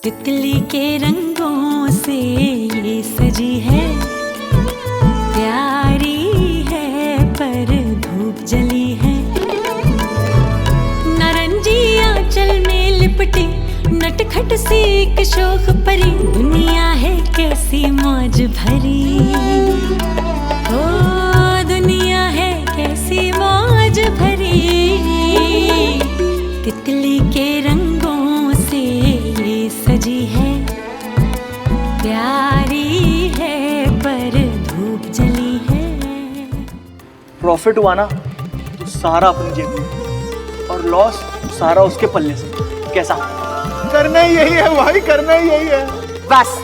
तितली के रंगों से ये सजी है, प्यारी है पर धूप जली है। नारंगी आंचल में लिपटी नटखट सी एक शोख परी, दुनिया है कैसी मौज भरी। ओ दुनिया है कैसी मौज भरी, तितली के रंगों से ये सजी है, प्यारी है पर धूप जली है। प्रॉफिट हुआ ना तो सारा अपनी जेब में, और लॉस सारा उसके पल्ले से। कैसा? करना ही यही है भाई, करना ही यही है। बस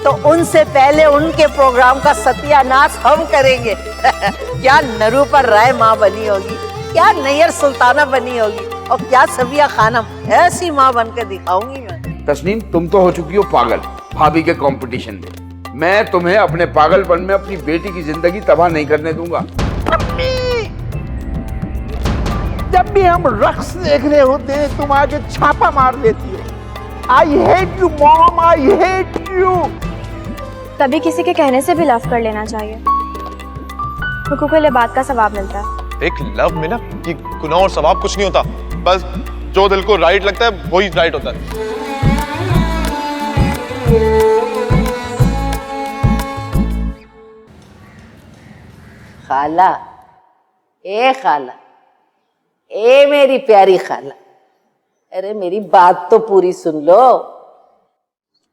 तो उनसे पहले उनके प्रोग्राम का सत्यानाश हम करेंगे। क्या नरूपर राय माँ बनी होगी, क्या नैयर सुल्ताना बनी होगी, और क्या सबिया खानम, ऐसी माँ बनकर दिखाऊंगी मैं। तस्नीम, तुम तो हो चुकी हो पागल भाभी के कंपटीशन में। मैं तुम्हें अपने पागलपन में अपनी बेटी की जिंदगी तबाह नहीं करने दूंगा। जब भी हम रक्स देख रहे होते हैं तुम आके छापा मार देती हो। I hate you mom, I hate you. तभी किसी के कहने से भी लव कर लेना चाहिए, हुकूक लिबात का सवाब मिलता है। एक लव में ना ये गुनाह और सवाब कुछ नहीं होता, बस जो दिल को राइट लगता है वही राइट होता है। खाला, ए खाला, ए मेरी प्यारी खाला, अरे मेरी बात तो पूरी सुन लो।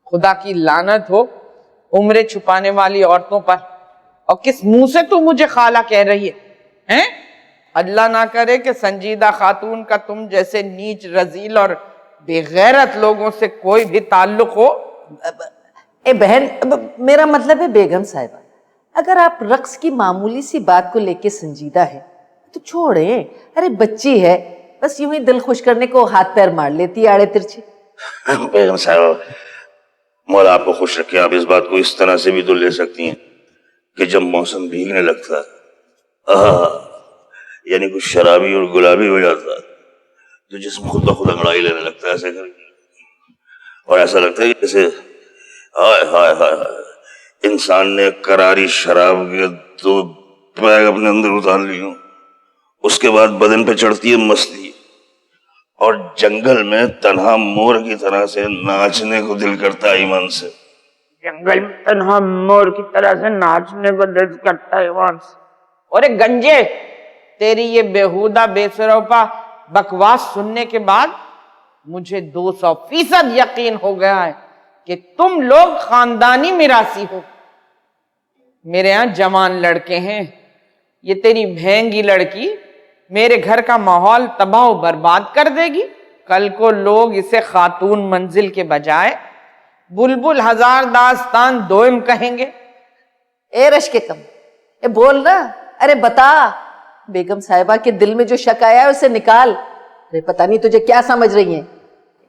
खुदा की लानत हो उम्रें छुपाने वाली औरतों पर, और किस मुंह से तू मुझे खाला कह रही है? हैं? अल्लाह ना करे कि संजीदा खातून का तुम जैसे नीच, रजील और बेगैरत लोगों से कोई भी ताल्लुक हो। ए बहन, मेरा मतलब है बेगम साहिबा, अगर आप रक्स की मामूली सी बात को लेके संजीदा है तो छोड़े। अरे बच्ची है, बस यूं ही दिल खुश करने को हाथ पैर मार लेती है आड़े तिरछे। बेगम साहिबा, मौला आपको खुश रखे, आप इस बात को इस तरह से भी तो ले सकती हैं कि जब मौसम भीगने लगता है, यानी कुछ शराबी और गुलाबी हो जाता तो जिस्म खुद ब खुद अंगड़ाई लेने लगता है ऐसे करके, और ऐसा लगता है कि जैसे हाय हाय हाय इंसान ने करारी शराब के 2 बैग अपने अंदर उतार लिए, उसके बाद बदन पे चढ़ती है मस्ती, और जंगल में तन्हा मोर की तरह से नाचने को दिल करता है ईमान से। जंगल में तन्हा मोर की तरह से नाचने को दिल करता है ईमान से। और एक गंजे, तेरी ये बेहुदा बेसरोपा बकवास सुनने के बाद मुझे 200% यकीन हो गया है कि तुम लोग खानदानी मिरासी हो। मेरे यहाँ जवान लड़के हैं, ये तेरी महंगी लड़की मेरे घर का माहौल तबाह बर्बाद कर देगी। कल को लोग इसे खातून मंजिल के बजाय बुलबुल हजार दास्तान दोइम कहेंगे। ए रश के कम, ए बोल ना, अरे बता, बेगम साहिबा के दिल में जो शक आया है उसे निकाल। अरे पता नहीं तुझे क्या समझ रही है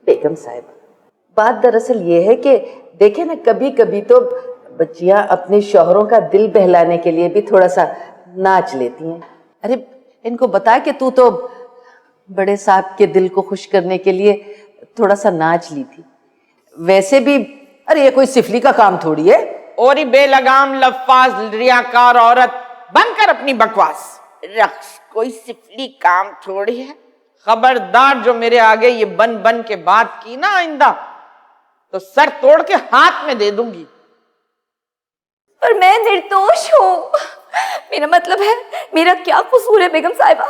बेगम साहिबा। बात दरअसल ये है कि देखे ना, कभी कभी तो बच्चियां अपने शौहरों का दिल बहलाने के लिए भी थोड़ा सा नाच लेती हैं। अरे इनको बता कि तू तो बड़े साहब के दिल को खुश करने के लिए थोड़ा सा नाच ली थी। वैसे भी अरे ये कोई सिफली का काम थोड़ी है। और ही बेलगाम लफ्फाज रियाकार औरत, बंद कर अपनी बकवास। रक्स कोई सिफली काम थोड़ी है। खबरदार जो मेरे आगे ये बन बन के बात की ना आइंदा तो सर तोड़ के हाथ में दे दूंगी। पर मैं निर्दोष हूँ, मेरा मतलब है मेरा क्या कसूर है बेगम साहिबा?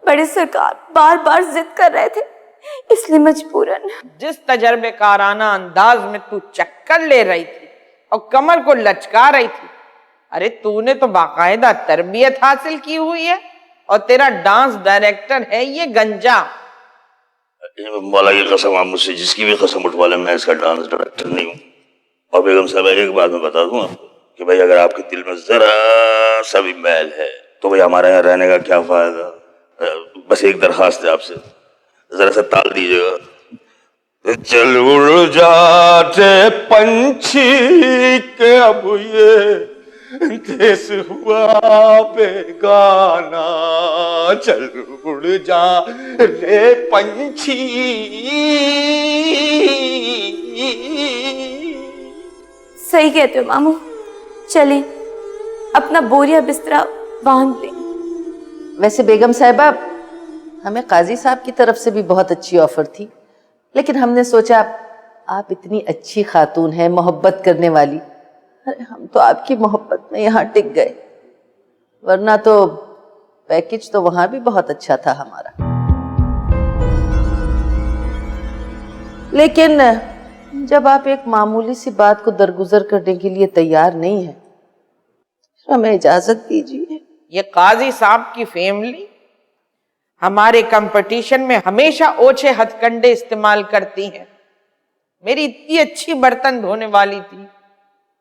बड़े सरकार बार बार जिद कर रहे थे, इसलिए मजबूरन। जिस तजर्बेकाराना अंदाज में तू चक्कर ले रही थी और कमर को लचका रही थी, अरे तूने तो बाकायदा तरबियत हासिल की हुई है, और तेरा डांस डायरेक्टर है ये गंजा। मौला की कसम, आप मुझसे जिसकी भी कसम उठवा ले, मैं इसका डांस डायरेक्टर नहीं हूँ। और बेगम साहब एक बात मैं बता दूं आपको कि भाई अगर आपके दिल में जरा सा भी मैल है तो भाई हमारे यहाँ रहने का क्या फायदा। बस एक दरखास्त है आपसे, जरा सा ताल दीजिएगा। चल उड़ जाते पंछी के अब ये देश हुआ बेगाना, चल उड़ जा रे पंछी। सही कहते हो मामू, चलिए अपना बोरिया बिस्तरा बांध लें। वैसे बेगम साहिबा, हमें काजी साहब की तरफ से भी बहुत अच्छी ऑफर थी, लेकिन हमने सोचा आप इतनी अच्छी खातून हैं, मोहब्बत करने वाली, अरे हम तो आपकी मोहब्बत में यहाँ टिक गए, वरना तो पैकेज तो वहां भी बहुत अच्छा था हमारा। लेकिन जब आप एक मामूली सी बात को दरगुजर करने के लिए तैयार नहीं है, हमें इजाजत दीजिए। ये काजी साहब की फैमिली हमारे कंपटीशन में हमेशा ओछे हथकंडे इस्तेमाल करती है। मेरी इतनी अच्छी बर्तन धोने वाली थी,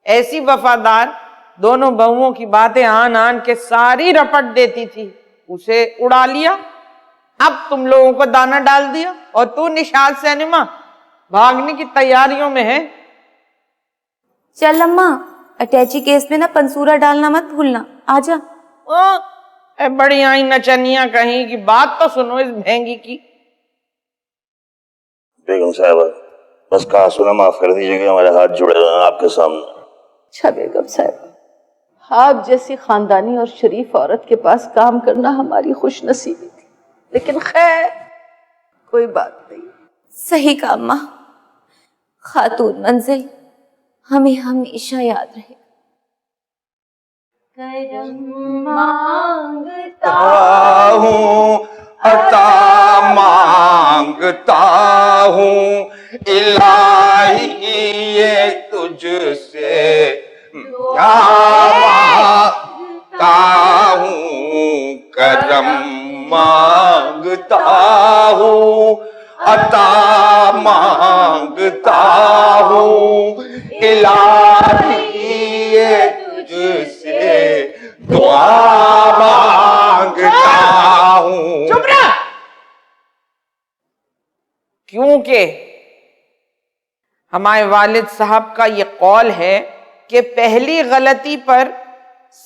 ऐसी वफादार, दोनों बहुओं की बातें आन आन के सारी रपट देती थी, उसे उड़ा लिया। अब तुम लोगों को दाना डाल दिया और तू निशाद सिनेमा भागने की तैयारियों में है। चल अम्मा, अटैची केस में ना पंसूरा डालना मत भूलना, आजा। बड़ी आई नचनिया कहीं की बात तो सुनो इस महंगी की। बेगम साहब, बस कहा सुना, माफ कर दीजिएगा, हमारे हाथ जुड़े हुए हैं आपके सामने। अच्छा बेगम साहब, आप जैसी खानदानी और शरीफ औरत के पास काम करना हमारी खुशनसीबी थी, लेकिन खैर कोई बात नहीं। सही कहा अम्मा, खातून मंजिल हमें हमेशा याद रहे। करम मांगता हूँ, अता मांगता हूँ, इलाही ये तुझसे क्या मांगता हूँ, करम मांगता हूँ, अता मांगता हूँ, इलाही ये तुझसे दुआ मांगता हूँ। चुप रह। क्योंकि हमारे वालिद साहब का ये कौल है कि पहली गलती पर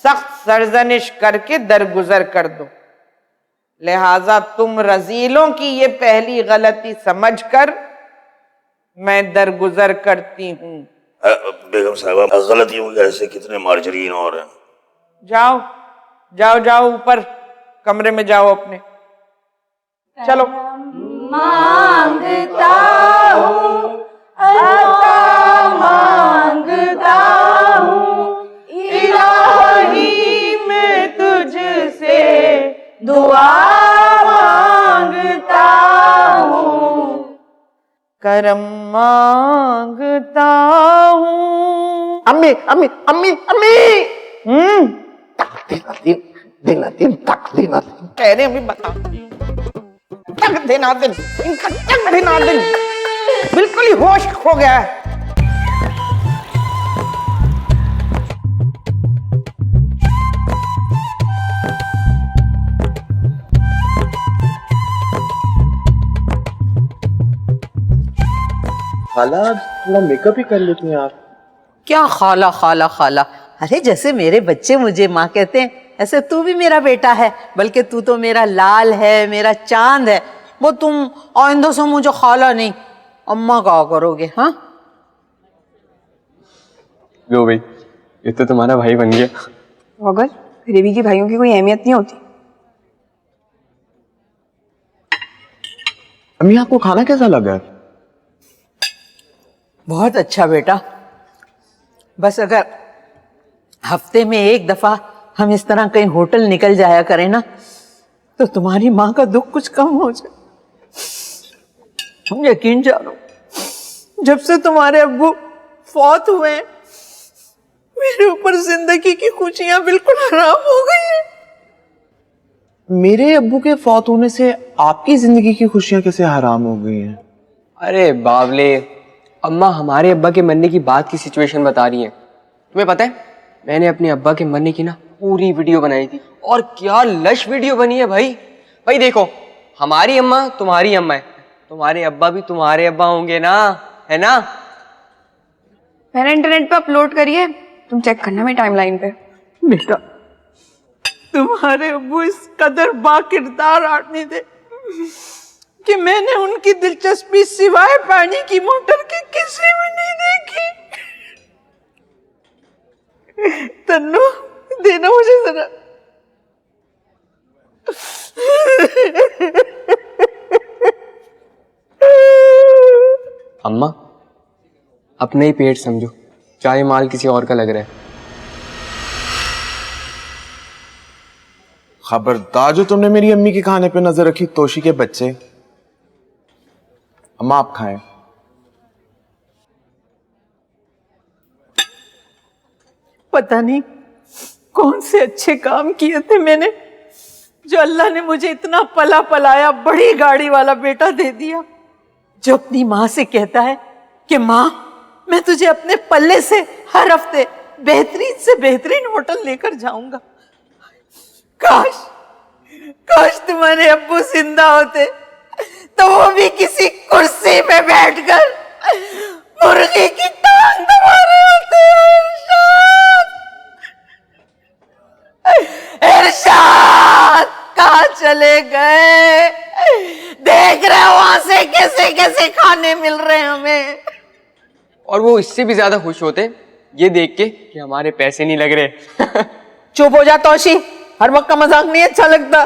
सख्त सरजनिश करके दरगुजर कर दो, लिहाजा तुम रजीलों की ये पहली गलती समझकर मैं दरगुजर करती हूँ। बेगम साहब, गलतियों के ऐसे कितने मार्जरीन और हैं। जाओ जाओ जाओ, ऊपर कमरे में जाओ अपने, चलो। मांगता हूँ, अता मांगता हूँ, इलाही मैं तुझसे दुआ मांगता हूँ, करम मांगता हूँ। अम्मी अम्मी अम्मी अम्मी, तक देना दिन कह रहे अभी बता, तक देना दिन, इनका तक देना दिन बिल्कुल ही होश खो गया है। खाला थोड़ा मेकअप ही कर लेती हैं आप। क्या खाला खाला खाला, अरे जैसे मेरे बच्चे मुझे माँ कहते हैं, ऐसे तू भी मेरा बेटा है, बल्कि तू तो मेरा लाल है, मेरा चांद है। वो तुम आइंदा से मुझे खाला नहीं अम्मा कहा करोगे। हाँ लो भाई, ये तो तुम्हारा भाई बन गया। अगर गरीबी की भाइयों की कोई अहमियत नहीं होती। अम्मी आपको खाना कैसा लगा? बहुत अच्छा बेटा, बस अगर हफ्ते में एक दफा हम इस तरह कहीं होटल निकल जाया करें ना, तो तुम्हारी माँ का दुख कुछ कम हो जाए। यकीन जानो, जब से तुम्हारे अब्बू फौत हुए हैं, मेरे ऊपर जिंदगी की खुशियां बिल्कुल हराम हो गई हैं। मेरे अब्बू के फौत होने से आपकी जिंदगी की खुशियां कैसे हराम हो गई हैं? अरे बावले, अम्मा हमारे अब्बा के मरने की बात की सिचुएशन बता रही हैं। तुम्हें पता है, मैंने अपने अब्बा के मरने की ना पूरी वीडियो बनाई थी, और क्या लश वीडियो बनी है भाई। भाई देखो, हमारी अम्मा तुम्हारी अम्मा है, तुम्हारे अब्बा भी तुम्हारे अब्बा होंगे ना, है ना? मैंने इंटरनेट पे अपलोड करी है, तुम चेक करना मेरी टाइमलाइन पे। बेटा, तुम्हारे अब्बू इस कदर बाकिरदार आदमी थे कि मैंने उनकी दिलचस्पी सिवाय पानी की मोटर के किसी में नहीं देखी। तन्नू, देना मुझे जरा। अम्मा, अपना ही पेट समझो, चाहे माल किसी और का लग रहा है। खबरदार जो तुमने मेरी अम्मी के खाने पे नजर रखी, तोशी के बच्चे। अम्मा आप खाएं। पता नहीं कौन से अच्छे काम किए थे मैंने, जो अल्लाह ने मुझे इतना पला पलाया बड़ी गाड़ी वाला बेटा दे दिया, जो अपनी माँ से कहता है कि माँ मैं तुझे अपने पल्ले से हर हफ्ते बेहतरीन से बेहतरीन होटल लेकर जाऊंगा। काश काश तुम्हारे अब्बू जिंदा होते तो वो भी किसी कुर्सी पे बैठकर मुर्गी की टांग दबा रहे होते। इरशाद कहाँ चले गए? देख रहे हो वहां से कैसे कैसे खाने मिल रहे हैं हमें। और वो इससे भी ज्यादा खुश होते ये देख के कि हमारे पैसे नहीं लग रहे। चुप हो जा तोशी, हर वक्त का मजाक नहीं अच्छा लगता।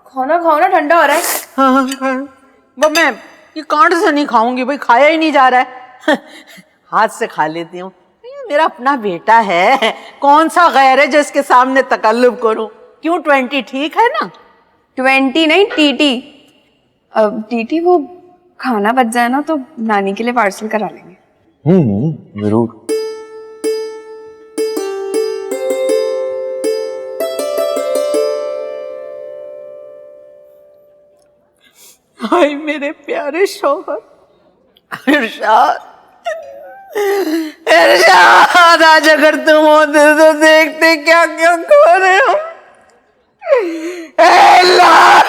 खाना खाओ ना, ठंडा हो रहा है। हाँ, वो मैं ये कांट से नहीं खाऊंगी भाई, खाया ही नहीं जा रहा है। हाथ से खा लेती हूँ, मेरा अपना बेटा है, कौन सा गैर है जिसके सामने तकल्लुब करूं। क्यों 20 ठीक है ना? 20 नहीं, टीटी। टीटी वो खाना बच जाए ना तो नानी के लिए पार्सल करा लेंगे। जरूर। हाय मेरे प्यारे शौहर। इरशाद, इरशाद, आज अगर तुम होते तो देखते क्या क्या खा रहे हो। अल्लाह,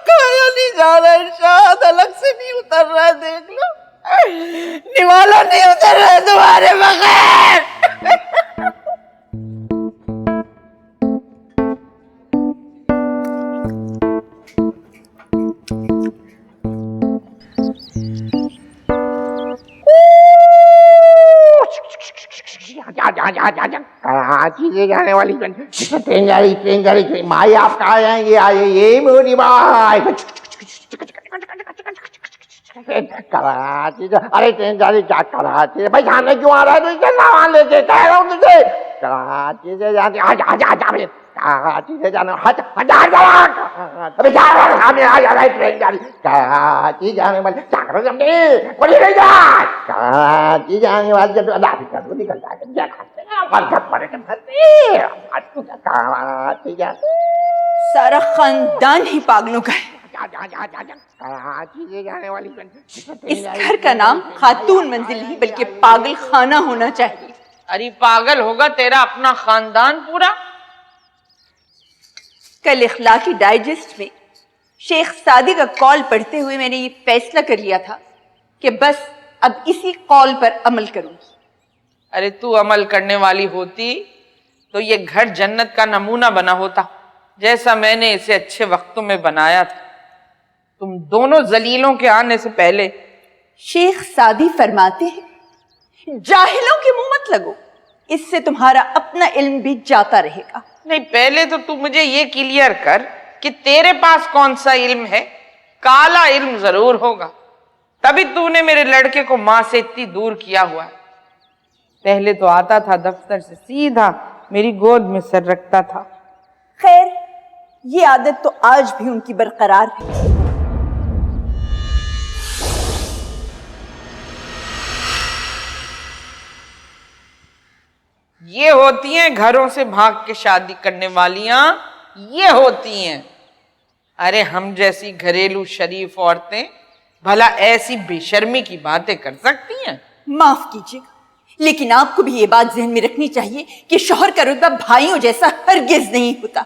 खाया नहीं जा रहा इरशाद, अलग से नहीं उतर रहा है, देख लो निवाला नहीं उतर रहा है तुम्हारे बगैर। कराची से जाने वाली ट्रेन जा रही। माई आप कहाँ जाएंगे? आए ये मोरी माई। कराची अरे ट्रेन जा रही क्या? कराची भाई खाने क्यों आ रहा है? तुझे सामान लेके कह रहा हूँ तुझे। कराची से जाने कराची से जाने अभी आ जा रहा है ट्रेन जा रही। कराची जाने वाली कराची जाने वाली निकलता है। सारा खानदान ही पागलों का है। इस घर का नाम खातून मंजिल नहीं बल्कि पागल खाना होना चाहिए। अरे पागल होगा तेरा अपना खानदान पूरा। कल इखलाकी डाइजेस्ट में शेख सादी का कॉल पढ़ते हुए मैंने ये फैसला कर लिया था कि बस अब इसी कॉल पर अमल करूंगी। अरे तू अमल करने वाली होती तो ये घर जन्नत का नमूना बना होता, जैसा मैंने इसे अच्छे वक्तों में बनाया था। तुम दोनों जलीलों के आने से पहले। शेख सादी फरमाते हैं जाहिलों के मुंह मत लगो, इससे तुम्हारा अपना इल्म भी जाता रहेगा। नहीं, पहले तो तू मुझे ये क्लियर कर कि तेरे पास कौन सा इल्म है। काला इल्म जरूर होगा, तभी तूने मेरे लड़के को मां से इतनी दूर किया हुआ है। पहले तो आता था दफ्तर से सीधा मेरी गोद में सर रखता था। खैर, ये आदत तो आज भी उनकी बरकरार है। ये होती हैं घरों से भाग के शादी करने वालियां, ये होती हैं। अरे हम जैसी घरेलू शरीफ औरतें भला ऐसी बेशर्मी की बातें कर सकती हैं? माफ कीजिएगा, लेकिन आपको भी ये बात जहन में रखनी चाहिए कि शौहर का रुतबा भाइयों जैसा हरगिज नहीं होता।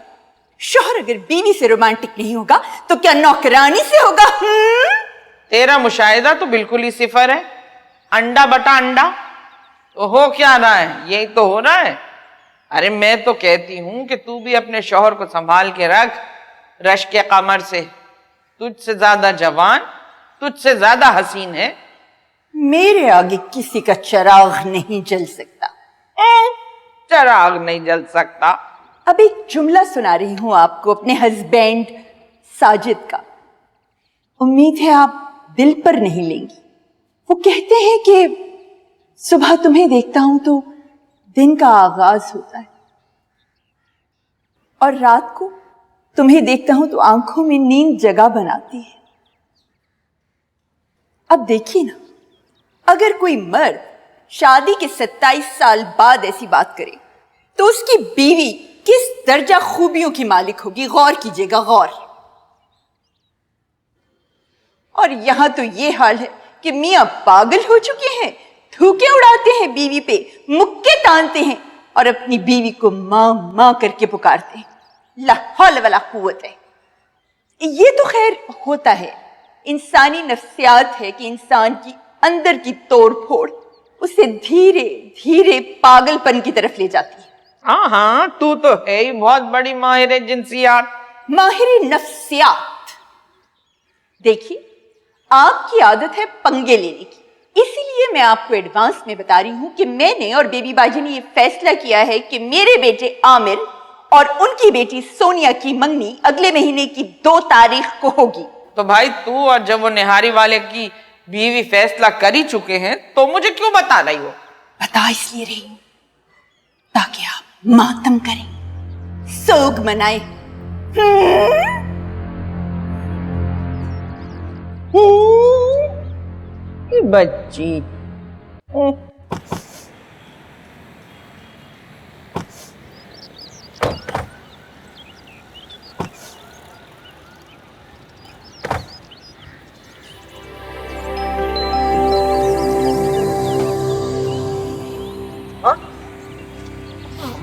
शौहर अगर बीवी से रोमांटिक नहीं होगा तो क्या नौकरानी से होगा? तेरा मुशाहिदा तो बिल्कुल ही सिफर है। अंडा बटा अंडा, तो हो क्या रहा है, यही तो हो रहा है। अरे मैं तो कहती हूं कि तू भी अपने शौहर को संभाल के रख। रश के कमर से तुझसे ज्यादा जवान, तुझसे ज्यादा हसीन है। मेरे आगे किसी का चिराग नहीं जल सकता। चिराग नहीं जल सकता। अब एक जुमला सुना रही हूं आपको अपने हस्बैंड साजिद का। उम्मीद है आप दिल पर नहीं लेंगी। वो कहते हैं कि सुबह तुम्हें देखता हूं तो दिन का आगाज होता है, और रात को तुम्हें देखता हूं तो आंखों में नींद जगह बनाती है। अब देखिए ना, अगर कोई मर्द शादी के 27 साल बाद ऐसी बात करे तो उसकी बीवी किस दर्जा खूबियों की मालिक होगी, गौर कीजिएगा, गौर। और यहां तो ये हाल है कि मियां पागल हो चुके हैं, थूके उड़ाते हैं बीवी पे, मुक्के तानते हैं और अपनी बीवी को मां मां करके पुकारते हैं। ला हौल वला कुव्वत है। ये तो खैर होता है, इंसानी नफ्सियात है कि इंसान की अंदर की तोड़ फोड़ उसे धीरे धीरे पागलपन की तरफ ले जाती है। हाँ हाँ, तू तो है ही बहुत बड़ी माहिर जिन्सियात, माहिर नफ्सियात। देखिए, आपकी आदत है पंगे लेने की, इसीलिए मैं आपको एडवांस में बता रही हूं कि मैंने और बेबी बाजी ने ये फैसला किया है कि मेरे बेटे आमिर और उनकी बेटी सोनिया की मंगनी अगले महीने की 2 तारीख को होगी। तो भाई तू और जब वो निहारी वाले की बीवी फैसला कर ही चुके हैं तो मुझे क्यों बता रही हो? बता इसलिए रही हूं ताकि आप मातम करें, सोग मनाएं। बच्ची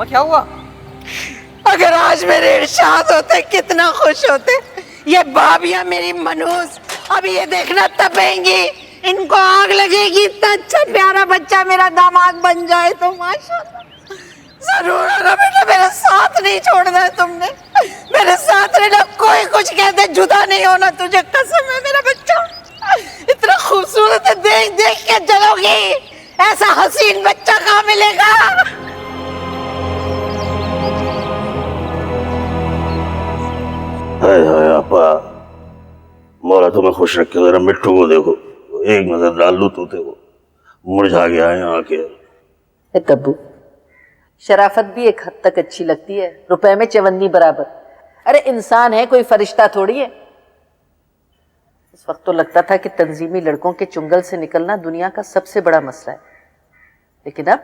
क्या हुआ? अगर आज मेरे इरशाद होते कितना खुश होते। ये भाभियां मेरी मनूस अभी ये देखना तपेंगी, इनको आग लगेगी। इतना अच्छा प्यारा बच्चा मेरा दामाद बन जाए तो माशाल्लाह। जरूर आना बेटा, मेरा साथ नहीं छोड़ना है तुमने, मेरे साथ रहना। कोई कुछ कहते जुदा नहीं होना तुझे, कसम है। मेरा बच्चा इतना खूबसूरत है, देख देख के जलोगी। ऐसा हसीन बच्चा कहाँ मिलेगा? हाय हाय आपा, मौला तुम्हें खुश रखे। जरा मिट्टू को देखो, एक नजर डाल लू तो देखो मुरझा गया है यहाँ के। तब्बू, शराफत भी एक हद तक अच्छी लगती है, रुपए में चवन्नी बराबर। अरे इंसान है, कोई फरिश्ता थोड़ी है। इस वक्त तो लगता था कि तंजीमी लड़कों के चुंगल से निकलना दुनिया का सबसे बड़ा मसला है, लेकिन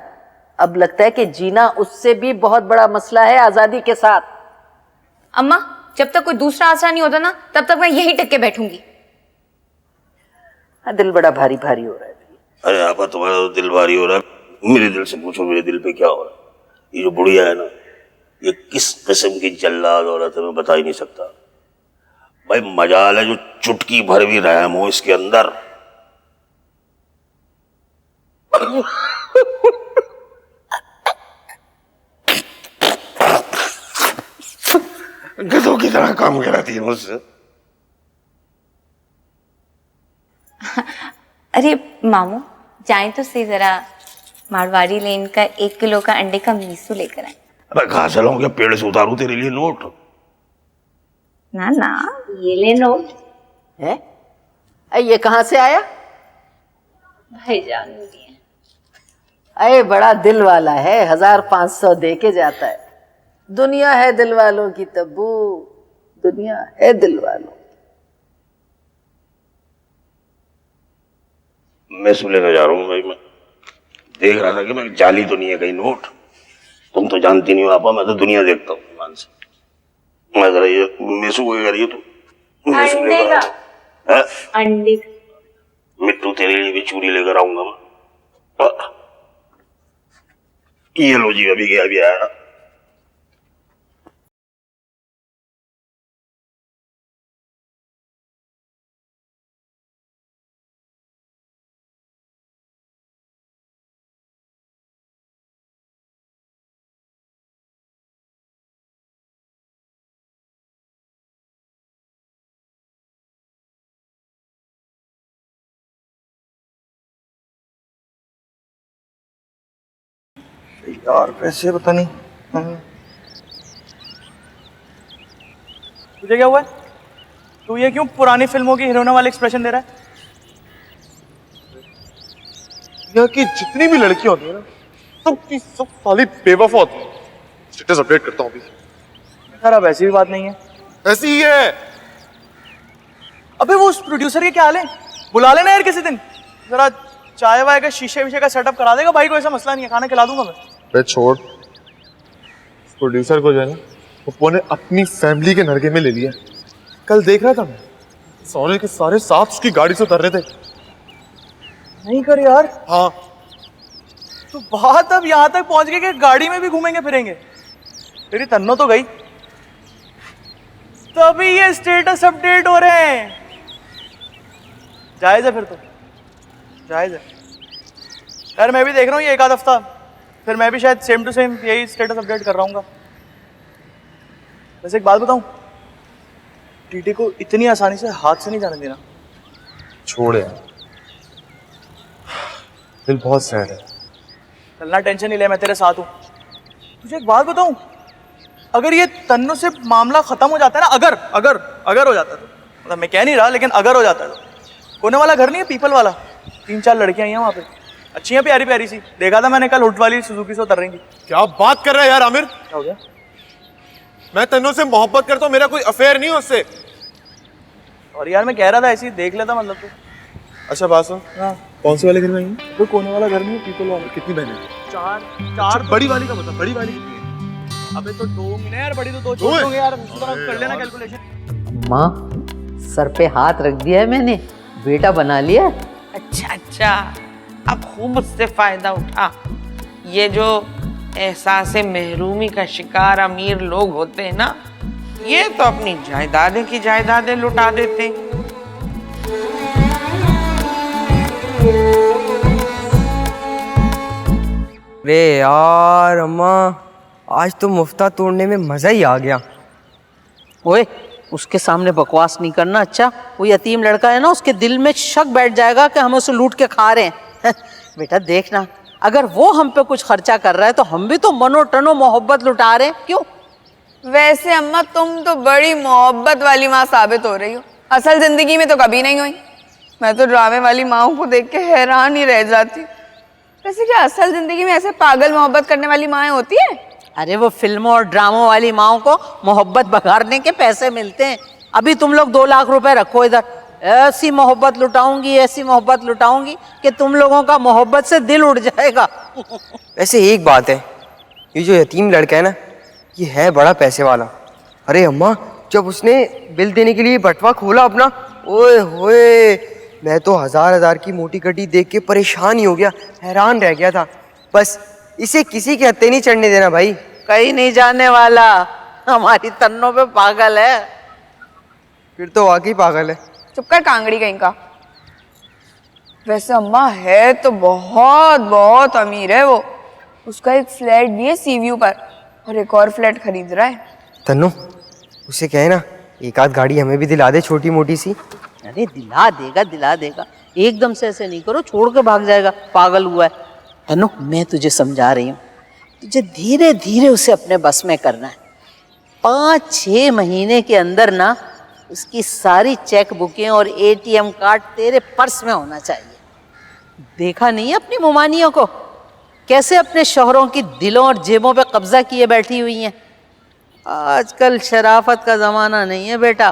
अब लगता है कि जीना उससे भी बहुत बड़ा मसला है, आजादी के साथ। अम्मा, जब तक कोई दूसरा आसरा नहीं होता ना, तब तक मैं यही टिक के बैठूंगी। दिल बड़ा भारी भारी हो रहा है। अरे आपा, तुम्हारा तो दिल भारी हो रहा है। मेरे दिल से पूछो, मेरे दिल पे क्या हो रहा है। ये जो बुढ़िया है ना, ये किस किस्म की जल्लाद औरत है मैं बता ही नहीं सकता। भाई मजाल है जो चुटकी भर भी रहम हो इसके अंदर। गधों की तरह काम कराती है मुझसे। अरे मामू, जाएं तो सही, जरा मारवाड़ी लेन का 1 किलो का अंडे का मीसू लेकर आए। अरे कहाँ से लाऊं, क्या पेड़ से उतारूं तेरे लिए नोट? ना ना, ये ले नोट है। ये कहाँ से आया? भाईजान ने दिए। अरे बड़ा दिल वाला है, 1500 दे के जाता है। दुनिया है दिल वालों की तब्बू, दुनिया है दिल वालों। मैं सुन लेने जा रहा हूँ भाई। मैं देख रहा था कि मैं जाली तो नहीं है कहीं नोट। तुम तो जानती नहीं हो आपा, मैं तो दुनिया देखता हूँ ईमान से। मैं जरा ये मेसू को करिए तो अंडे का, अंडे का। मिट्टू तेरे लिए भी चूड़ी लेकर आऊंगा मैं। ये लो जी, अभी गया भी आया। यार पैसे पता नहीं। तुझे क्या हुआ है? तू ये क्यों पुरानी फिल्मों की हीरोइनों वाले एक्सप्रेशन दे रहा है? यहाँ की जितनी भी लड़कियां होती है ना, सब की सब साली बेवफा होती है। स्टेटस अपडेट करता हूँ अभी। खराब ऐसी भी बात नहीं है। ऐसी ही है। अबे वो उस प्रोड्यूसर के क्या हाल है? बुला लेना यार किसी दिन, जरा चाय वाय का शीशे विशे का सेटअप करा देगा भाई को, ऐसा मसला नहीं है, खाना खिला दूंगा मैं। बे छोड़, प्रोड्यूसर को जो है ना पप्पू ने अपनी फैमिली के नरगे में ले लिया। कल देख रहा था मैं, सारे के सारे साथ उसकी गाड़ी से उतर रहे थे। नहीं कर यार। हाँ तो बात अब यहाँ तक पहुंच गई कि गाड़ी में भी घूमेंगे फिरेंगे। तेरी तन्नो तो गई, तभी ये स्टेटस अपडेट हो रहे हैं। जायज है फिर तो, जायज है यार। मैं भी देख रहा हूँ ये एक आध हफ्ता, फिर मैं भी शायद सेम टू सेम यही स्टेटस अपडेट कर रहा हूँ। वैसे एक बात बताऊं, टीटी को इतनी आसानी से हाथ से नहीं जाने देना। छोड़ यार, दिल बहुत सैड है। चलना, टेंशन नहीं ले, मैं तेरे साथ हूँ। तुझे एक बात बताऊं, अगर ये तन्नो से मामला खत्म हो जाता है ना, अगर हो जाता है तो, मतलब मैं कह नहीं रहा, लेकिन अगर हो जाता है तो, कोने वाला घर नहीं है, पीपल वाला, 3-4 लड़कियां हैं वहाँ पे, अच्छी हैं, प्यारी प्यारी सी। देखा था मैंने कल हुट वाली सुजुकी से उतर रही थी। क्या बात कर रहा है यार आमिर? क्या हो गया? मैं तन्नो से मोहब्बत करता हूँ, मेरा कोई अफेयर नहीं है उससे। और यार मैं कह रहा था ऐसे ही देख लेता, मतलब तो। अच्छा बात सुन, कौन से वाले घर में आई है? तो कोने वाला घर नहीं है, पीपल वाला। कितनी बहनें? 4 बड़ी वाली का बता, बड़ी वाली कितनी है? अबे तो 2 महीने यार, बड़ी तो 2 छोड़ दोगे यार, कर लेना कैलकुलेशन। माँ, सर पे हाथ रख दिया है मैंने, बेटा बना लिया। अच्छा, अब खूब उससे फायदा उठा। ये जो एहसास महरूमी का शिकार अमीर लोग होते हैं ना, ये तो अपनी जायदादें की जायदादें लुटा देते हैं। अरे यार अम्मा, आज तो मुफ्ता तोड़ने में मजा ही आ गया। ओए, उसके सामने बकवास नहीं करना। अच्छा, वो यतीम लड़का है ना, उसके दिल में शक बैठ जाएगा कि हम उसे लूट के खा रहे हैं। बेटा देखना, अगर वो हम पे कुछ खर्चा कर रहा है तो हम भी तो मनो टनो मोहब्बत लुटा रहे हैं। क्यों? वैसे अम्मा तुम तो बड़ी मोहब्बत वाली माँ साबित हो रही हो, असल जिंदगी में तो कभी नहीं हुई। मैं तो ड्रामे वाली माँओं को देख के हैरान ही रह जाती। वैसे क्या असल जिंदगी में ऐसे पागल मोहब्बत करने वाली माएँ होती हैं? अरे वो फिल्मों और ड्रामों वाली माओं को मोहब्बत बघारने के पैसे मिलते हैं। अभी तुम लोग 2 लाख रुपए रखो इधर, ऐसी मोहब्बत लुटाऊंगी, ऐसी मोहब्बत लुटाऊंगी कि तुम लोगों का मोहब्बत से दिल उड़ जाएगा। वैसे एक बात है, ये जो यतीम लड़का है ना, ये है बड़ा पैसे वाला। अरे अम्मा, जब उसने बिल देने के लिए बटवा खोला अपना, ओए होए, मैं तो हजार की मोटी कटी देख के परेशान ही हो गया, हैरान रह गया था। बस इसे किसी के हत्थे नहीं चढ़ने देना भाई। कहीं नहीं जाने वाला, हमारी तन्नों पे पागल है। फिर तो वाकई पागल है। चुप कर कांगड़ी कहीं का। वैसे अम्मा है तो बहुत बहुत अमीर है वो। उसका एक फ्लैट भी है सी व्यू पर, और एक और फ्लैट खरीद रहा है। तन्नू, उसे कहे ना एक आध गाड़ी हमें भी दिला दे, छोटी मोटी सी। अरे दिला देगा, एकदम से ऐसे नहीं करो, छोड़ के भाग जाएगा, पागल हुआ है। तन्नू, मैं तुझे समझा रही हूँ, तुझे धीरे धीरे उसे अपने बस में करना है। 5-6 महीने के अंदर ना उसकी सारी चेक बुकें और ATM कार्ड तेरे पर्स में होना चाहिए। देखा नहीं है अपनी मुमानियों को, कैसे अपने शौहरों की दिलों और जेबों पे कब्जा किए बैठी हुई हैं। आजकल शराफत का जमाना नहीं है बेटा।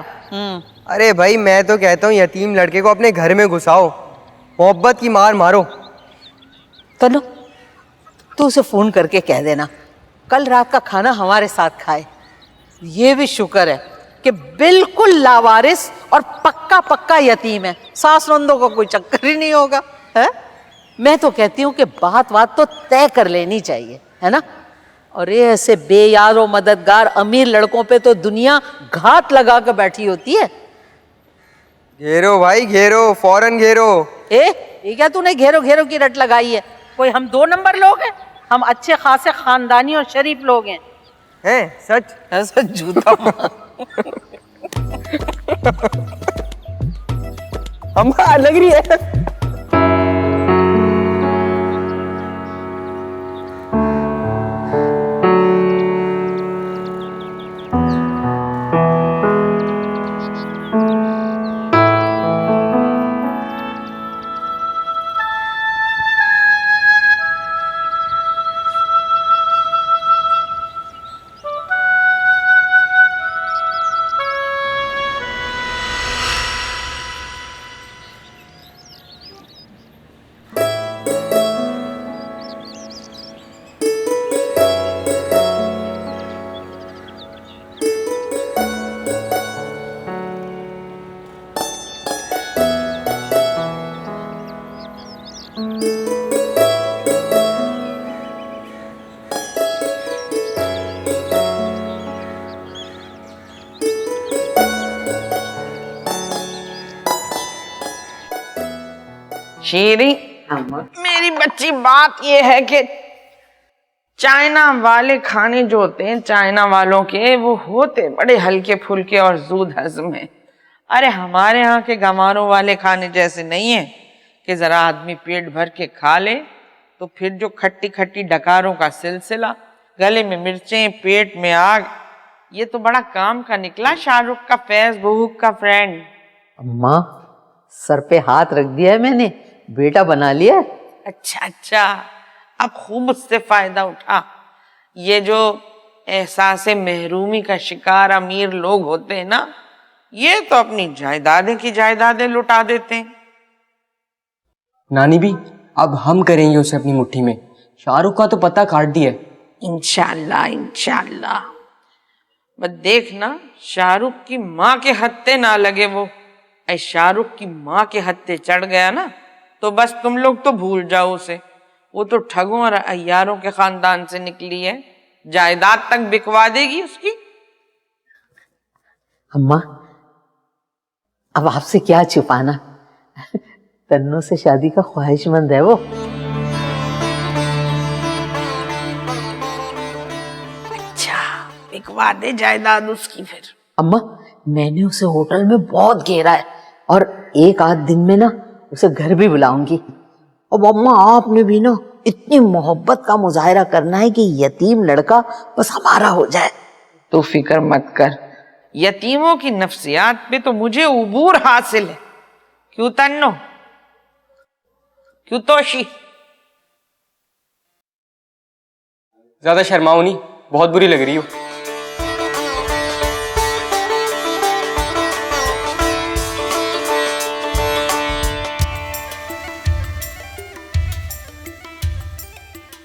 अरे भाई, मैं तो कहता हूँ यतीम लड़के को अपने घर में घुसाओ, मोहब्बत की मार मारो। तनु, तू उसे फोन करके कह देना कल रात का खाना हमारे साथ खाए। ये भी शुक्र है कि बिल्कुल लावारिस और पक्का यतीम है, सास नंदों को कोई चक्कर ही नहीं होगा है। मैं तो कहती हूँ कि बात तो तय कर लेनी चाहिए, है ना। और ये ऐसे बेयारो मददगार अमीर लड़कों पे तो दुनिया घात लगा कर बैठी होती है। घेरो भाई घेरो, फौरन घेरो। ये क्या तूने घेरो की रट लगाई है? कोई हम 2 नंबर लोग हैं? हम अच्छे खासे खानदानी और शरीफ लोग हैं। सच? ऐसा जूता हम लग रही है। शीरी, मेरी बच्ची, बात ये है कि चाइना वाले खाने जो होते हैं चाइना वालों के, वो होते बड़े हल्के फुल्के और जूद हजम है। अरे हमारे यहाँ के गंवारों वाले खाने जैसे नहीं है कि जरा आदमी पेट भर के खा ले तो फिर जो खट्टी खट्टी डकारों का सिलसिला, गले में मिर्चें, पेट में आग, ये तो बड़ा काम का निकला शाहरुख का फैज बहू का फ्रेंड। अम्मा, सर पे हाथ रख दिया है मैंने, बेटा बना लिया। अच्छा, अब खूब उससे फायदा उठा। ये जो एहसासे महरूमी का शिकार अमीर लोग होते हैं ना, ये तो अपनी जायदादें की जायदादें लुटा देते हैं। नानी भी, अब हम करेंगे उसे अपनी मुट्ठी में। शाहरुख का तो पता काट दिया। इंशाल्लाह इंशाल्लाह। बस देखना शाहरुख की माँ के हत्थे ना लगे वो। ऐ शाहरुख की माँ के हत्थे चढ़ गया ना तो बस तुम लोग तो भूल जाओ उसे। वो तो ठगों और अय्यारों के खानदान से निकली है, जायदाद तक बिकवा देगी उसकी। अम्मा, अब आपसे क्या छुपाना, तन्नू से शादी का ख्वाहिशमंद है वो। अच्छा, बिकवा दे जायदाद उसकी फिर। अम्मा, मैंने उसे होटल में बहुत घेरा है और एक आध दिन में ना उसे घर भी बुलाऊंगी। अब अम्मा, आपने भी ना इतनी मोहब्बत का मुजाहिरा करना है कि यतीम लड़का बस हमारा हो जाए। तो फिक्र मत कर, यतीमों की नफ्सियात पे तो मुझे उबूर हासिल है। क्यों तन्नो, क्यों तोशी? ज्यादा शर्माओ नहीं, बहुत बुरी लग रही हो।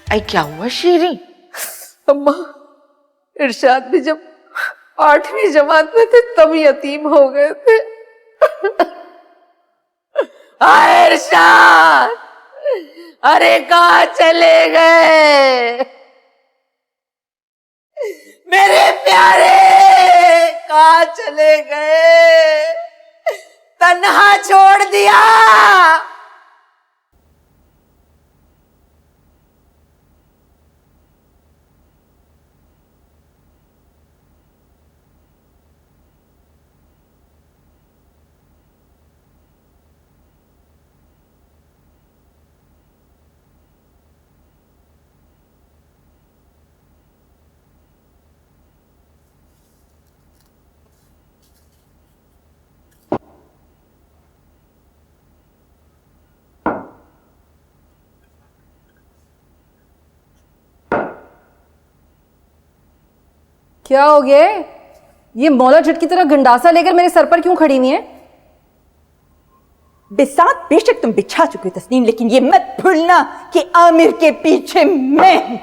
ऐ क्या हुआ शीरी? अम्मा, इरशाद भी जब 8वीं जमात में थे तब यतीम हो गए थे। इरशाद, अरे कहाँ चले गए मेरे प्यारे, कहाँ चले गए, तन्हा छोड़ दिया। क्या हो गया? ये मौला झट की तरह गंडासा लेकर मेरे सर पर क्यों खड़ी हुई है? बिसात बेशक तुम बिछा चुके तस्नीम, लेकिन ये मत भूलना कि आमिर के पीछे मैं हूं।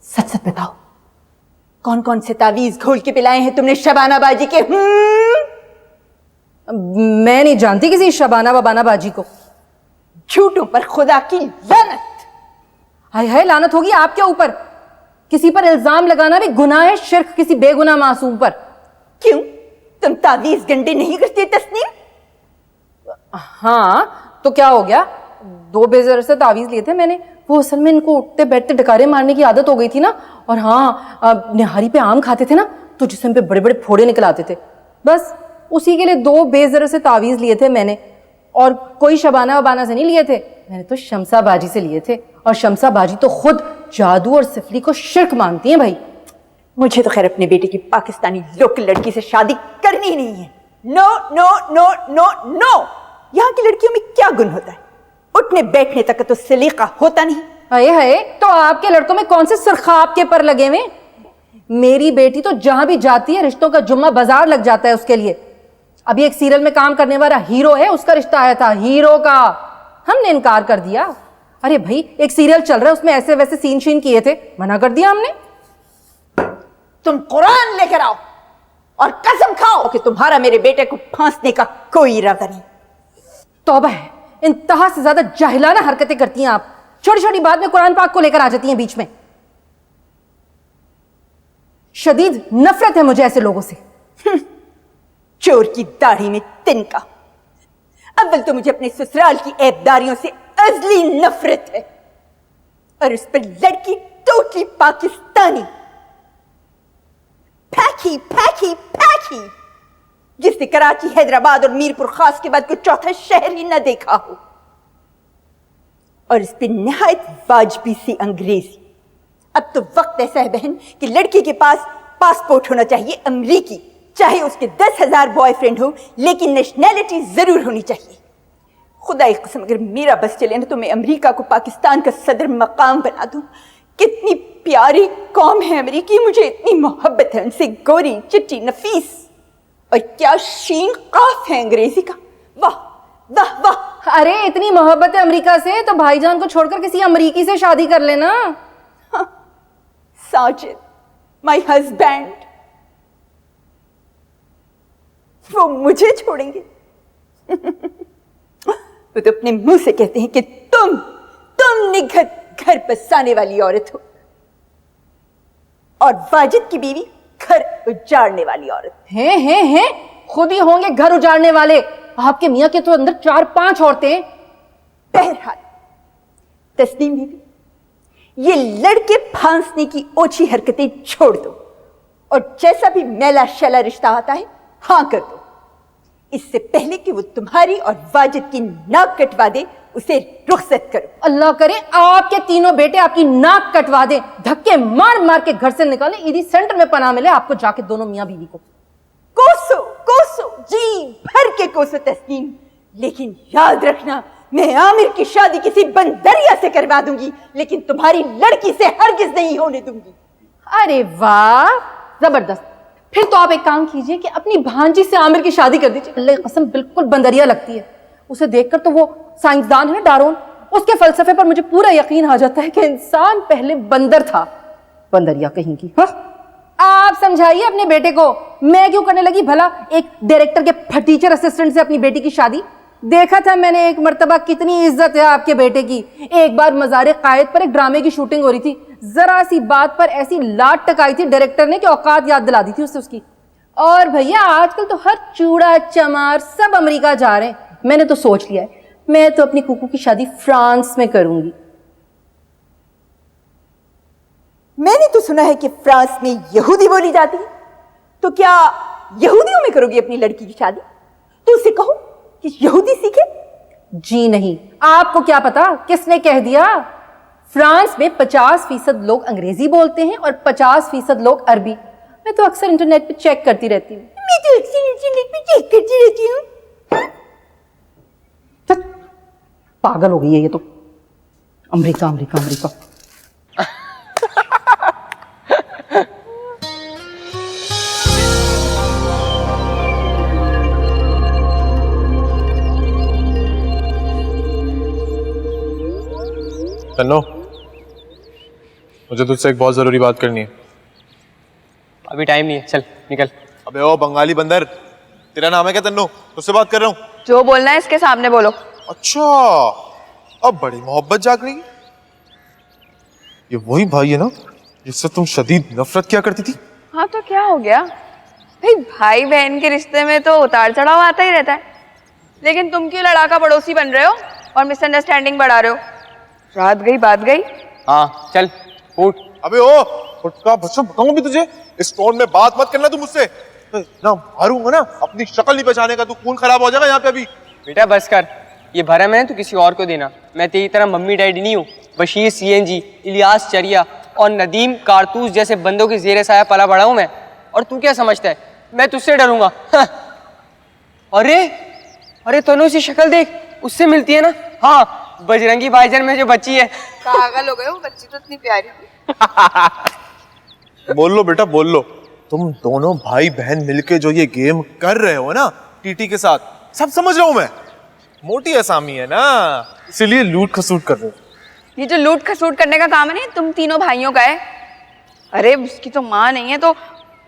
सच सच बताओ, कौन कौन से तावीज घोल के पिलाए हैं तुमने शबाना बाजी के? मैं नहीं जानती किसी शबाना वबाना बाजी को। झूठों पर खुदा की लानत। हाय हाय, लानत होगी आपके ऊपर। किसी पर इल्जाम लगाना भी गुनाह है, शिर्क किसी बेगुनाह मासूम पर। क्यों, तुम तावीज गंडे नहीं करती तस्नीम? हाँ, तो क्या हो गया? 2 बेजर से तावीज लिए थे मैंने। वो असल में इनको उठते बैठते डकारे मारने की आदत हो गई थी ना। और हाँ, निहारी पे आम खाते थे ना तो जिसम पे बड़े बड़े फोड़े निकल आते थे। बस उसी के लिए 2 बेजर से तावीज लिए थे मैंने। और कोई शबाना वबाना से नहीं लिए थे, मैंने तो शमसा बाजी से लिए थे। और शमसा बाजी तो खुद जादू और सिफली को शिर्क मानती हैं भाई। मुझे तो खैर अपने बेटे की पाकिस्तानी लोकल लड़की से शादी करनी ही नहीं है। No no no no no. यहाँ की लड़कियों में क्या गुण होता है? उठने बैठने तक तो सलीका होता नहीं। हाय हाय, तो आपके लड़कों में कौन से सुरखाब के पर लगे हुए? मेरी बेटी तो जहां भी जाती है रिश्तों का जुम्मा बाजार लग जाता है उसके लिए। अभी एक सीरियल में काम करने वाला हीरो है, उसका रिश्ता आया था, हीरो का। हमने इनकार कर दिया। अरे भाई, एक सीरियल चल रहा है, उसमें ऐसे वैसे सीन शीन किए थे, मना कर दिया हमने। तुम कुरान लेकर आओ और कसम खाओ कि तुम्हारा मेरे बेटे को फांसने का कोई इरादा नहीं। तौबा है, इंतहा से ज्यादा जाहिलाना हरकतें करती हैं आप। छोटी छोटी बात में कुरान पाक को लेकर आ जाती हैं बीच में। शदीद नफरत है मुझे ऐसे लोगों से। चोर की दाढ़ी में तिनका। अव्वल तो मुझे अपने ससुराल की ऐबदारियों से अजली नफरत है, और उस पर लड़की टोटली पाकिस्तानी, फैकी फैकी फैकी, जिसने कराची, हैदराबाद और मीरपुर खास के बाद कोई चौथा शहर ही न देखा हो, और इस पर निहायत वाजबी सी अंग्रेजी। अब तो वक्त ऐसा है बहन कि लड़की के पास पासपोर्ट होना चाहिए अमरीकी, चाहे उसके 10,000 बॉयफ्रेंड हो, लेकिन नेशनैलिटी जरूर होनी चाहिए। खुदा की कसम अगर मेरा बस चले ना तो मैं अमेरिका को पाकिस्तान का सदर मकाम बना दूं। कितनी प्यारी कौम है अमेरिकी, मुझे इतनी मोहब्बत है उनसे, गोरी चिट्टी नफीस, और क्या शीन काफ है अंग्रेजी का। वाह वाह वाह। अरे इतनी मोहब्बत है अमेरिका से तो भाईजान को छोड़कर किसी अमरीकी से शादी कर लेना। हाँ, साजिद माय हस्बैंड, वो मुझे छोड़ेंगे? वो तो अपने मुंह से कहते हैं कि तुम निघत घर बसाने वाली औरत हो, और वाजिद की बीवी घर उजाड़ने वाली औरत। हैं खुद ही होंगे घर उजाड़ने वाले। आपके मियाँ के तो अंदर 4-5 औरतें। बहरहाल तस्नीम बीबी, ये लड़के फांसने की ओछी हरकतें छोड़ दो, और जैसा भी मैला शैला रिश्ता आता है हाँ कर दो, इससे पहले कि वो तुम्हारी और वाजिद की नाक कटवा दे, उसे रुखसत करो। अल्लाह करे आपके तीनों बेटे आपकी नाक कटवा दे, धक्के मार मार के घर से निकाले, ईदी सेंटर में पनाह मिले आपको जाके दोनों मियाँ बीवी को। कोसो कोसो जी भर के कोसो तस्नीम, लेकिन याद रखना मैं आमिर की शादी किसी बंदरिया से करवा दूंगी, लेकिन तुम्हारी लड़की से हरगिज नहीं होने दूंगी। अरे वाह जबरदस्त। फिर तो आप एक काम कीजिए कि अपनी भांजी से आमिर की शादी कर दीजिए। अल्लाह की कसम बिल्कुल बंदरिया लगती है, उसे देखकर तो वो साइंसदान है डारोन, उसके फलसफे पर मुझे पूरा यकीन आ जाता है कि इंसान पहले बंदर था। बंदरिया कहीं की। हाँ आप समझाइए अपने बेटे को, मैं क्यों करने लगी भला एक डायरेक्टर के फटीचर असिस्टेंट से अपनी बेटी की शादी। देखा था मैंने एक मर्तबा कितनी इज्जत है आपके बेटे की। एक बार मज़ारे कायद पर एक ड्रामे की शूटिंग हो रही थी, जरा सी बात पर ऐसी लात टकाई थी डायरेक्टर ने कि औकात याद दिला दी थी उससे उसकी। और भैया आजकल तो हर चूड़ा चमार सब अमेरिका जा रहे हैं। मैंने तो सोच लिया है मैं तो अपनी कुकू की शादी फ्रांस में करूंगी। मैंने तो सुना है कि फ्रांस में यहूदी बोली जाती है, तो क्या यहूदियों में करोगी अपनी लड़की की शादी? तो उसे कहो कि यहूदी सीखे। जी नहीं, आपको क्या पता किसने कह दिया। फ्रांस में 50% लोग अंग्रेजी बोलते हैं और 50% लोग अरबी। मैं तो अक्सर इंटरनेट पे चेक करती रहती हूँ। मैं तो अक्सर इंटरनेट पे चेक करती रहती हूँ। पागल हो गई है ये तो। America America America. तन्नो, मुझे तुझसे एक बहुत जरूरी बात करनी है। अभी टाइम नहीं है, चल निकल। अबे ओ बंगाली बंदर, तेरा नाम है क्या तन्नो? तुझसे बात कर रहा हूँ। जो बोलना है इसके सामने बोलो। अच्छा, अब बड़ी मोहब्बत जाग रही। ये वही भाई है ना जिससे तुम शदीद नफरत किया करती थी? हाँ तो क्या हो गया भाई, भाई बहन के रिश्ते में तो उतार चढ़ाव आता ही रहता है, लेकिन तुम क्यों लड़ाका पड़ोसी बन रहे हो और मिसअंडरस्टैंडिंग बढ़ा रहे हो? रात गई बात गई। हाँ चल उठ। अबे ओ फुटका बच्चा, बताऊं भी तुझे, इस टोन में बात मत करना तू मुझसे, ना मारूंगा ना, अपनी शक्ल नहीं पहचाने का, तू खून खराब हो जाएगा यहाँ पे अभी। बेटा बस कर, ये भरम है तो किसी और को देना। मैं तेरी तरह मम्मी डैडी नहीं हूँ। बशीर सीएनजी, इलियास चरिया और नदीम कारतूस जैसे बंदों के जेरे साया पला बड़ा हूँ मैं। और तू क्या समझता है मैं तुझसे डरूंगा? अरे अरे तनु सी शक्ल देख, उससे मिलती है ना? हाँ बजरंगी भाईजान में जो बच्ची है। पागल हो गए, वो बच्ची तो इतनी प्यारी थी। बोल लो बेटा बोल लो, तुम दोनों भाई बहन मिलके जो ये गेम कर रहे हो ना टीटी के साथ, सब समझ रहा हूं मैं। मोटी असामी है ना, इसीलिए लूट खसूट कर रहे हो। ये जो लूट खसूट करने का काम है ना, तुम तीनों भाइयों का है। अरे उसकी तो माँ नहीं है तो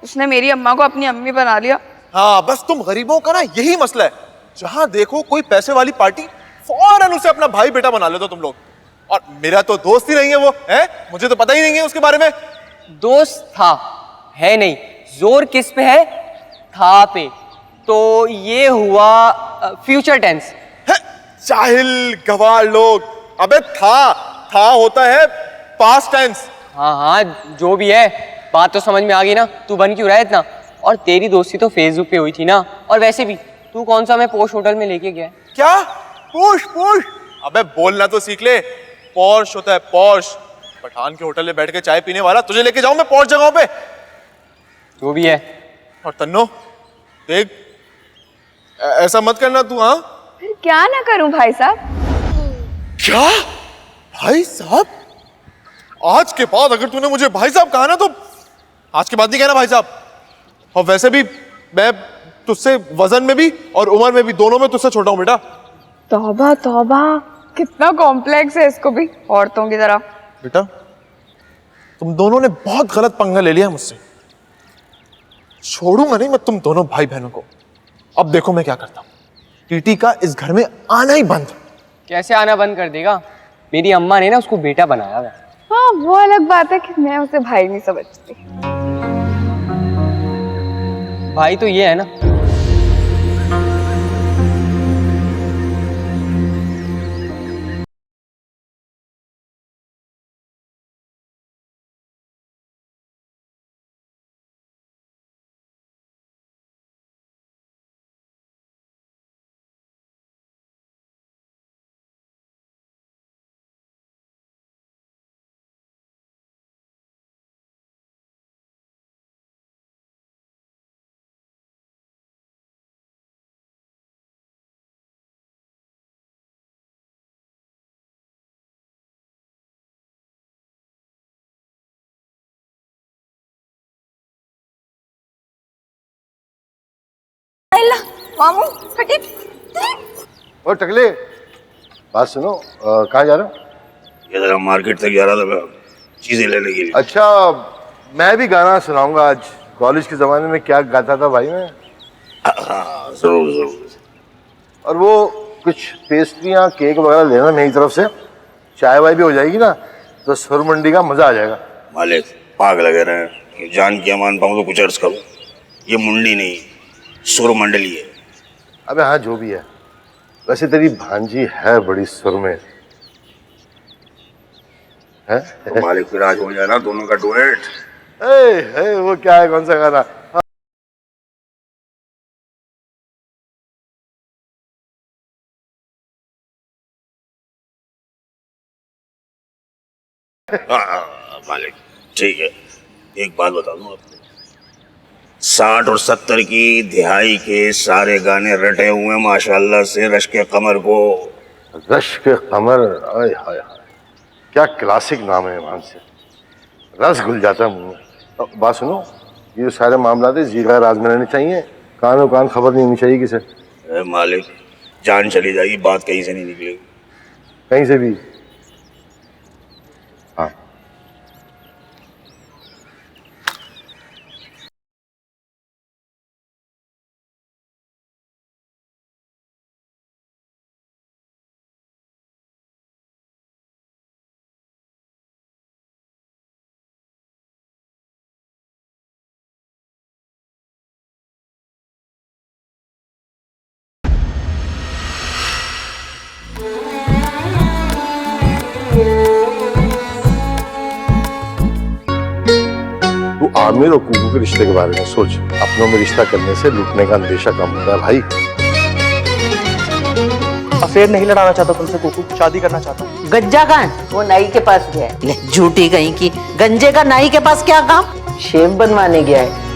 उसने मेरी अम्मा को अपनी अम्मी बना लिया। हाँ बस तुम गरीबों का ना यही मसला है, जहां देखो कोई पैसे वाली पार्टी, फौरन उसे अपना भाई बेटा बना लेते हो तुम लोग। और मेरा तो दोस्त ही नहीं है वो, है? मुझे तो पता ही नहीं है उसके बारे में। दोस्त था, है नहीं। जोर किस पे है? था पे। तो ये हुआ फ्यूचर टेंस। जाहिल गवार लोग। अबे था होता है पास्ट टेंस। हाँ हाँ, जो भी है, बात तो समझ में आ गई ना। तू बन क्यों रहा है इतना? और तेरी दोस्ती तो फेसबुक पे हुई थी ना। और वैसे भी तू कौन सा मैं पोश होटल में लेके गया? क्या? पोश? अबे बोलना तो सीख ले। पॉश होता है पॉश। पठान के होटल में बैठ के चाय पीने वाला तुझे लेके जाऊं मैं पॉश जगहों पे? जो भी है। और तन्नो देख, ऐसा मत करना तू। हाँ, फिर क्या ना करूं भाई साहब? क्या भाई साहब? आज के बाद अगर तूने मुझे भाई साहब कहा ना, तो आज के बाद नहीं कहना भाई साहब। और वैसे भी मैं तुझसे वजन में भी और उम्र में भी, दोनों में तुझसे छोटा हूं बेटा। तौबा तौबा, कितना कॉम्प्लेक्स है इसको भी, औरतों की तरह। बेटा तुम दोनों ने बहुत गलत पंगा ले लिया मुझसे। छोड़ूंगा नहीं मैं तुम दोनों भाई बहनों को। अब देखो मैं क्या करता हूं। टीटी का इस घर में आना ही बंद। कैसे आना बंद कर देगा? मेरी अम्मा ने ना उसको बेटा बनाया है। हाँ, वो अलग बात है कि मैं उसे भाई नहीं समझती। भाई तो ये है ना। मामू हटी। और टकले, बात सुनो, कहाँ जा रहा हूँ? ये जरा मार्केट तक जा रहा था मैं, चीजें लेने के लिए। अच्छा, मैं भी गाना सुनाऊंगा आज। कॉलेज के जमाने में क्या गाता था भाई मैं। हाँ, जरूर। और वो कुछ पेस्ट्रियाँ केक वगैरह लेना मेरी तरफ से। चाय वाय भी हो जाएगी ना, तो सुर मंडी का मजा आ जाएगा। मालिक पाग लगे रहे, जान किया मान पाऊँ तो कुछ अर्ज करूँ। ये मुंडी नहीं, सुर मंडली है। अबे हाँ, जो भी है। वैसे तेरी भांजी है बड़ी सुर में है? तो मालिक फिर आज हो जाए ना दोनों का डुएट। वो क्या है, कौन सा गाना? मालिक ठीक है, एक बात बता दूं आपको, 60 और 70 की दिहाई के सारे गाने रटे हुए माशाल्लाह से रश्के कमर को। रश्के कमर, आय हाय हाय, क्या क्लासिक नाम है ईमान से। रस घुल जाता है मुंह में। बात सुनो, ये जो सारे मामला थे जीरा राज में रहने चाहिए, कानों कान खबर नहीं होनी चाहिए किसे। मालिक जान चली जाएगी, बात कहीं से नहीं निकलेगी। कहीं से भी? हाँ। तू आमिर और कुकू के रिश्ते के बारे में सोच। अपनों में रिश्ता करने से लूटने का अंदेशा कम होता है भाई। अफेयर नहीं लड़ाना चाहता तुमसे कुकू, शादी करना चाहता। गंजा कान वो नाई के पास गया है। झूठी कहीं की, गंजे का नाई के पास क्या काम? शेव बनवाने गया है।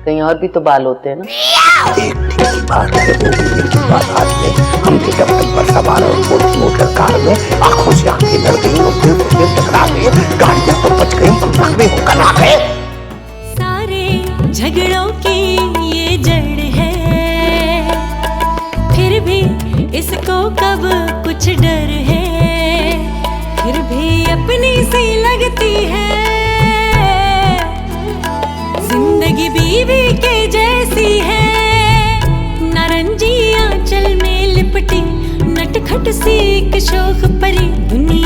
कहीं और भी तो बाल होते हैं ना। एक ठीक बात है, वो भी एक बात हाथ में, हम भी जब पर सवार और मोटर कार में आंखों से आंखें लड़ गई और फिर टकरा गए, गाड़ियां तो बच गई, हम में होकर आ गए। सारे झगड़ों की ये जड़ है, फिर भी इसको कब कुछ डर है, फिर भी अपनी सी लगती है जिंदगी बीवी के जैसी है, नारंजियां नटखट सी एक शोख परी दुनिया